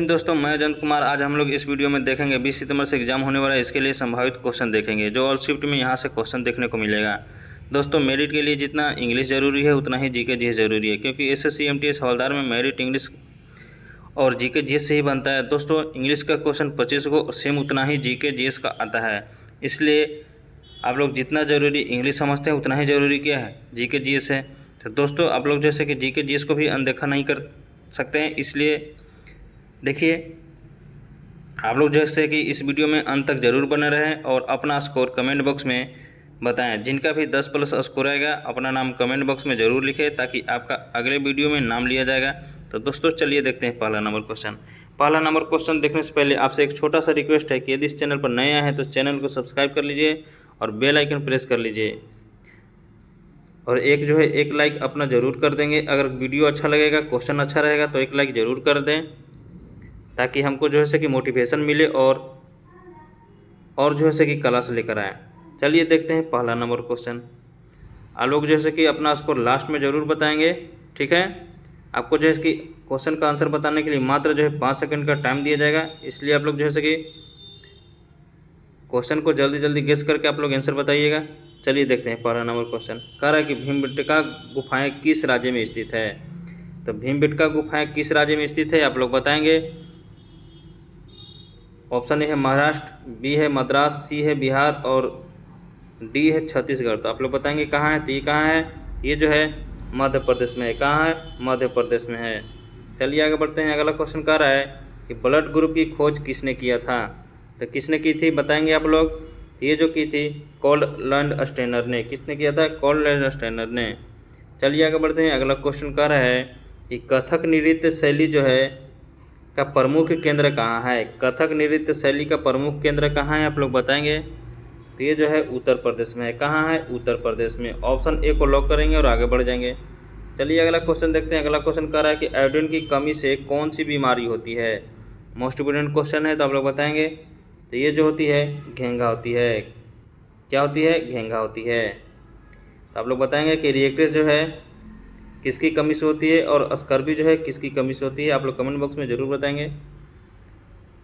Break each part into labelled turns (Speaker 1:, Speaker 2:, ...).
Speaker 1: दोस्तों, मैं अजंत कुमार। आज हम लोग इस वीडियो में देखेंगे 20 सितंबर से एग्जाम होने वाला है, इसके लिए संभावित क्वेश्चन देखेंगे जो ऑल शिफ्ट में यहाँ से क्वेश्चन देखने को मिलेगा। दोस्तों, मेरिट के लिए जितना इंग्लिश ज़रूरी है उतना ही जीके जीएस ज़रूरी है, क्योंकि एसएससी एमटीएस हवलदार में मेरिट इंग्लिश और जीके जीएस से ही बनता है। दोस्तों, इंग्लिश का क्वेश्चन 25 को सेम उतना ही जीके जीएस का आता है, इसलिए आप लोग जितना ज़रूरी इंग्लिश समझते हैं उतना ही ज़रूरी क्या है, जीके जीएस है। तो दोस्तों, आप लोग जैसे कि जीके जीएस को भी अनदेखा नहीं कर सकते हैं, इसलिए देखिए आप लोग जैसे कि इस वीडियो में अंत तक ज़रूर बने रहें और अपना स्कोर कमेंट बॉक्स में बताएं। जिनका भी 10+ स्कोर आएगा अपना नाम कमेंट बॉक्स में ज़रूर लिखें, ताकि आपका अगले वीडियो में नाम लिया जाएगा। तो दोस्तों चलिए देखते हैं पहला नंबर क्वेश्चन देखने से पहले आपसे एक छोटा सा रिक्वेस्ट है कि यदि इस चैनल पर नए आए हैं तो चैनल को सब्सक्राइब कर लीजिए और बेल आइकन प्रेस कर लीजिए, और एक लाइक अपना ज़रूर कर देंगे। अगर वीडियो अच्छा लगेगा, क्वेश्चन अच्छा रहेगा तो एक लाइक ज़रूर कर दें, ताकि हमको कि मोटिवेशन मिले और कि क्लास लेकर आएँ। चलिए देखते हैं पहला नंबर क्वेश्चन। आप लोग कि अपना स्कोर लास्ट में ज़रूर बताएंगे, ठीक है। आपको कि क्वेश्चन का आंसर बताने के लिए मात्र 5 सेकंड का टाइम दिया जाएगा, इसलिए आप लोग कि क्वेश्चन को जल्दी गेस करके आप लोग आंसर बताइएगा। चलिए देखते हैं पहला नंबर क्वेश्चन। कह रहा है कि भीमबेटका गुफाएं किस राज्य में स्थित है। तो भीमबेटका गुफाएं किस राज्य में स्थित है आप लोग बताएंगे। ऑप्शन ए है महाराष्ट्र, बी है मद्रास, सी है बिहार और डी है छत्तीसगढ़। तो आप लोग बताएंगे कहाँ है। तो ये कहाँ है, ये है मध्य प्रदेश में है। कहाँ है, मध्य प्रदेश में है। चलिए आगे बढ़ते हैं। अगला क्वेश्चन कह रहा है कि ब्लड ग्रुप की खोज किसने किया था। तो किसने की थी बताएंगे आप लोग। तो ये जो की थी कार्ल लैंडस्टेनर ने। किसने किया था, कार्ल लैंडस्टेनर ने। चलिए आगे बढ़ते हैं। अगला क्वेश्चन कह रहा है कि कथक नृत्य शैली का प्रमुख केंद्र कहाँ है। कथक नृत्य शैली का प्रमुख केंद्र कहाँ है आप लोग बताएंगे। तो ये है उत्तर प्रदेश में है। कहाँ है, उत्तर प्रदेश में। ऑप्शन ए को लॉक करेंगे और आगे बढ़ जाएंगे। चलिए अगला क्वेश्चन देखते हैं। अगला क्वेश्चन कह रहा है कि आयोडीन की कमी से कौन सी बीमारी होती है। मोस्ट इम्पोर्टेंट क्वेश्चन है, तो आप लोग बताएंगे। तो ये होती है घेंघा होती है। क्या होती है, घेंघा होती है। तो आप लोग बताएंगे कि रिएक्टेस किसकी कमी से होती है और स्कर्वी किसकी कमी से होती है। आप लोग कमेंट बॉक्स में ज़रूर बताएंगे।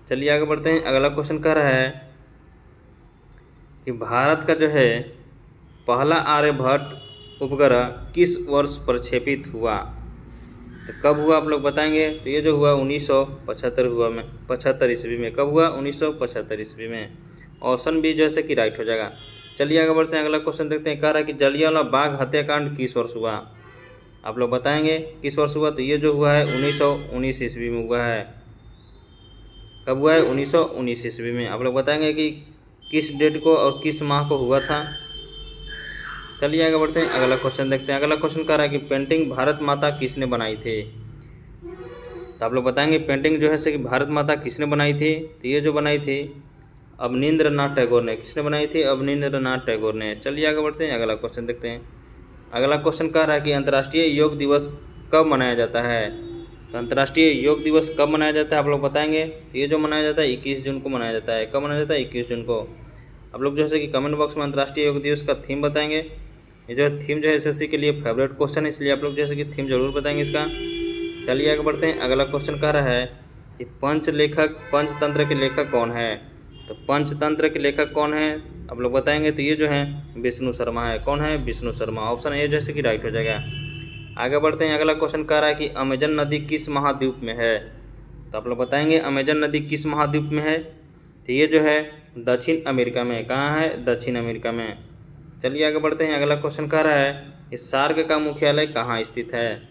Speaker 1: चलिए आगे बढ़ते हैं। अगला क्वेश्चन कह रहा है कि भारत का पहला आर्यभट्ट उपग्रह किस वर्ष प्रक्षेपित हुआ। तो कब हुआ आप लोग बताएंगे। तो ये हुआ 1975 ईस्वी में। कब हुआ, 1975 ईस्वी में। ऑप्शन बी कि राइट हो जाएगा। चलिए आगे बढ़ते हैं। अगला क्वेश्चन देखते हैं। कह रहा है कि जलियांवाला बाग हत्याकांड किस वर्ष हुआ। आप लोग बताएंगे किस वर्ष हुआ। तो ये हुआ है 1919 ईस्वी में हुआ है। कब हुआ है, 1919 ईस्वी में। आप लोग बताएंगे कि किस डेट को और किस माह को हुआ था। चलिए आगे बढ़ते हैं। अगला क्वेश्चन देखते हैं। अगला क्वेश्चन कह रहा है कि पेंटिंग भारत माता किसने बनाई थी। तो आप लोग बताएंगे पेंटिंग कि भारत माता किसने बनाई थी। तो ये बनाई थी अवनींद्रनाथ टैगोर ने। किसने बनाई थी, अवनींद्रनाथ टैगोर ने। चलिए आगे बढ़ते हैं। अगला क्वेश्चन देखते हैं। अगला क्वेश्चन कह रहा है कि अंतर्राष्ट्रीय योग दिवस कब मनाया जाता है। तो अंतर्राष्ट्रीय योग दिवस कब मनाया जाता है आप लोग बताएंगे। तो ये मनाया जाता है 21 जून को मनाया जाता है। कब मनाया जाता है, 21 जून को। आप लोग कि कमेंट बॉक्स में अंतर्राष्ट्रीय योग दिवस का थीम बताएंगे। ये थीम एसएससी के लिए फेवरेट क्वेश्चन है, इसलिए आप लोग कि थीम जरूर बताएंगे इसका। चलिए आगे बढ़ते हैं। अगला क्वेश्चन कह रहा है कि पंचतंत्र के लेखक कौन है। तो पंचतंत्र के लेखक कौन है आप लोग बताएंगे। तो ये है विष्णु शर्मा है। कौन है, विष्णु शर्मा। ऑप्शन ए कि राइट हो जाएगा। आगे बढ़ते हैं। अगला क्वेश्चन कह रहा है कि अमेजन नदी किस महाद्वीप में है। तो आप लोग बताएंगे अमेजन नदी किस महाद्वीप में है। तो ये है दक्षिण अमेरिका में। कहाँ है, दक्षिण अमेरिका में। चलिए आगे बढ़ते हैं। अगला क्वेश्चन कह रहा है कि सार्क का मुख्यालय कहाँ स्थित है।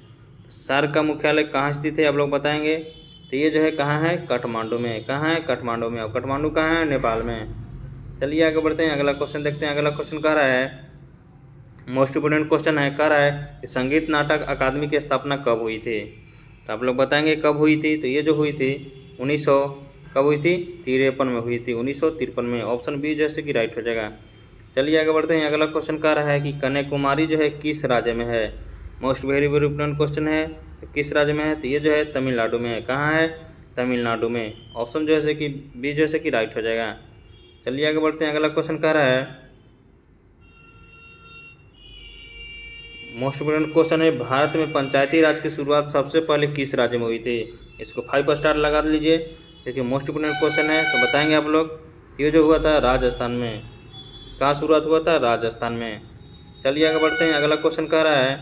Speaker 1: सार्क का मुख्यालय कहाँ स्थित है आप लोग बताएंगे। तो ये कहाँ है, काठमांडू में। कहाँ है, काठमांडू में। और काठमांडू कहाँ है, नेपाल में। चलिए आगे बढ़ते हैं। अगला क्वेश्चन देखते हैं। अगला क्वेश्चन कह रहा है, मोस्ट इम्पोर्टेंट क्वेश्चन है, कह रहा है कि संगीत नाटक अकादमी की स्थापना कब हुई थी। तो आप लोग बताएंगे कब हुई थी। तो ये हुई थी 1900 कब हुई थी, 53 में हुई थी, 1953 में। ऑप्शन बी कि राइट हो जाएगा। चलिए आगे बढ़ते हैं। अगला क्वेश्चन कह रहा है कि कन्याकुमारी किस राज्य में है। मोस्ट वेरी इंपॉर्टेंट क्वेश्चन है। तो किस राज्य में है। तो ये है तमिलनाडु में है। कहाँ है, तमिलनाडु में। ऑप्शन कि बी कि राइट हो जाएगा। चलिए आगे बढ़ते हैं। अगला क्वेश्चन कह रहा है, मोस्ट इम्पोर्टेंट क्वेश्चन है, भारत में पंचायती राज की शुरुआत सबसे पहले किस राज्य में हुई थी। इसको 5 स्टार लगा लीजिए, देखिए मोस्ट इम्पोर्टेंट क्वेश्चन है। तो बताएंगे आप लोग, ये जो हुआ था राजस्थान में, कहाँ शुरुआत हुआ था? राजस्थान में। चलिए आगे बढ़ते हैं। अगला क्वेश्चन कह रहा है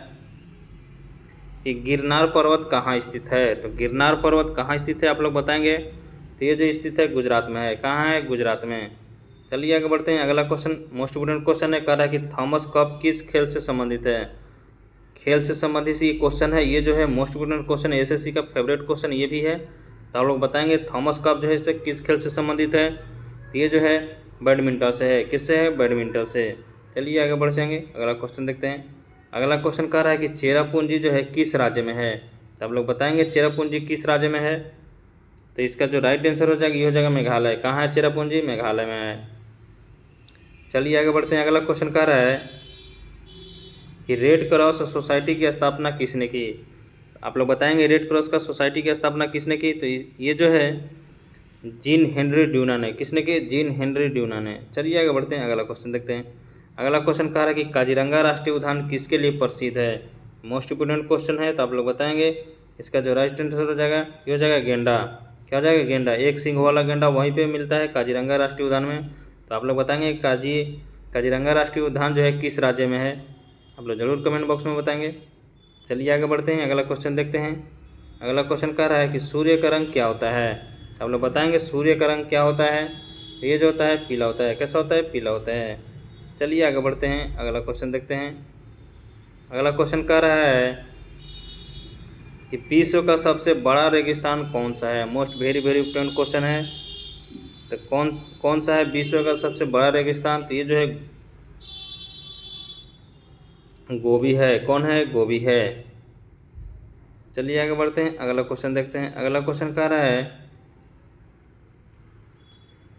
Speaker 1: कि गिरनार पर्वत कहाँ स्थित है? तो गिरनार पर्वत कहाँ स्थित है आप लोग बताएंगे। तो ये जो स्थित है गुजरात में है। कहाँ है? गुजरात में। चलिए आगे बढ़ते हैं। अगला क्वेश्चन मोस्ट इम्पोर्टेंट क्वेश्चन है, कह रहा है कि थॉमस कप किस खेल से संबंधित है? खेल से संबंधित ये क्वेश्चन है। ये जो है मोस्ट इम्पोर्टेंट क्वेश्चन, एसएससी का फेवरेट क्वेश्चन ये भी है। तो आप लोग बताएंगे थॉमस कप जो है इससे किस खेल से संबंधित है? तो ये जो है बैडमिंटन से है। किससे है? बैडमिंटन से। चलिए आगे बढ़ जाएंगे, अगला क्वेश्चन देखते हैं। अगला क्वेश्चन कह रहा है कि चेरापूंजी जो है किस राज्य में है? तो आप लोग बताएंगे चेरापूंजी किस राज्य में है। तो इसका जो राइट आंसर हो जाएगा ये हो जाएगा मेघालय। कहाँ है चेरापूंजी? मेघालय में है। चलिए आगे बढ़ते हैं। अगला क्वेश्चन कह रहा है कि रेड क्रॉस सोसाइटी की स्थापना किसने की? आप लोग बताएंगे रेड क्रॉस का सोसाइटी की स्थापना किसने की? तो ये जो है जीन हेनरी ड्यूना ने। किसने की? जीन हेनरी ड्यूना ने। चलिए आगे बढ़ते हैं, अगला क्वेश्चन देखते हैं। अगला क्वेश्चन कह रहा है कि काजीरंगा राष्ट्रीय उद्यान किसके लिए प्रसिद्ध है? मोस्ट इम्पोर्टेंट क्वेश्चन है। तो आप लोग बताएंगे इसका जो राइट आंसर हो जाएगा ये हो जाएगा गेंडा। क्या हो जाएगा? गेंडा। एक सींग वाला गेंडा वहीं पे मिलता है काजीरंगा राष्ट्रीय उद्यान में। तो आप लोग बताएंगे काजीरंगा राष्ट्रीय उद्यान जो है किस राज्य में है? आप लोग जरूर कमेंट बॉक्स में बताएंगे। चलिए आगे बढ़ते हैं, अगला क्वेश्चन देखते हैं। अगला क्वेश्चन कह रहा है कि सूर्य का रंग क्या होता है? आप लोग बताएंगे सूर्य का रंग क्या होता है। तो ये जो होता है पीला होता है। कैसा होता है? पीला होता है। चलिए आगे बढ़ते हैं, अगला क्वेश्चन देखते हैं। अगला क्वेश्चन कह रहा है कि विश्व का सबसे बड़ा रेगिस्तान कौन सा है? मोस्ट वेरी इंपोर्टेंट क्वेश्चन है। तो कौन सा है विश्व का सबसे बड़ा रेगिस्तान? तो ये जो है गोबी है। कौन है? गोबी है। चलिए आगे बढ़ते हैं, अगला क्वेश्चन देखते हैं। अगला क्वेश्चन कह रहा है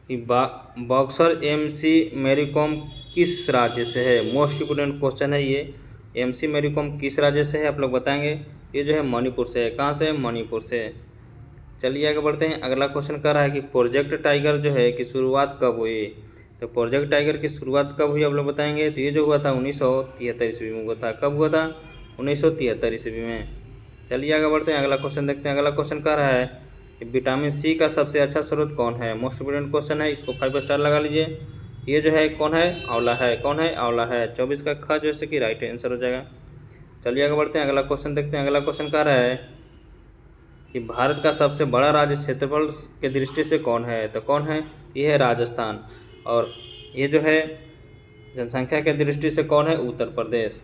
Speaker 1: कि बॉक्सर एमसी मैरी कॉम किस राज्य से है? मोस्ट इम्पोर्टेंट क्वेश्चन है ये। एमसी मैरी कॉम किस राज्य से है? आप लोग बताएंगे। ये जो है मणिपुर से है। कहाँ से? मणिपुर से। चलिए आगे बढ़ते हैं। अगला क्वेश्चन कर रहा है कि प्रोजेक्ट टाइगर जो है कि शुरुआत कब हुई? तो प्रोजेक्ट टाइगर की शुरुआत कब हुई आप लोग बताएंगे। तो ये जो हुआ था 1973 ईस्वी में हुआ था। कब हुआ था? 1973 ईस्वी में। चलिए आगे बढ़ते हैं, अगला क्वेश्चन देखते हैं। अगला क्वेश्चन कह रहा है कि विटामिन सी का सबसे अच्छा स्रोत कौन है? मोस्ट इम्पोर्टेंट क्वेश्चन है, इसको 5 स्टार लगा लीजिए। ये जो है कौन है? आंवला है। कौन है? आंवला है। 24 का ख जैसे कि राइट आंसर हो जाएगा। चलिए आगे बढ़ते हैं, अगला क्वेश्चन देखते हैं। अगला क्वेश्चन कह रहा है कि भारत का सबसे बड़ा राज्य क्षेत्रफल के दृष्टि से कौन है? तो कौन है? ये है राजस्थान। और ये जो है जनसंख्या के दृष्टि से कौन है? उत्तर प्रदेश।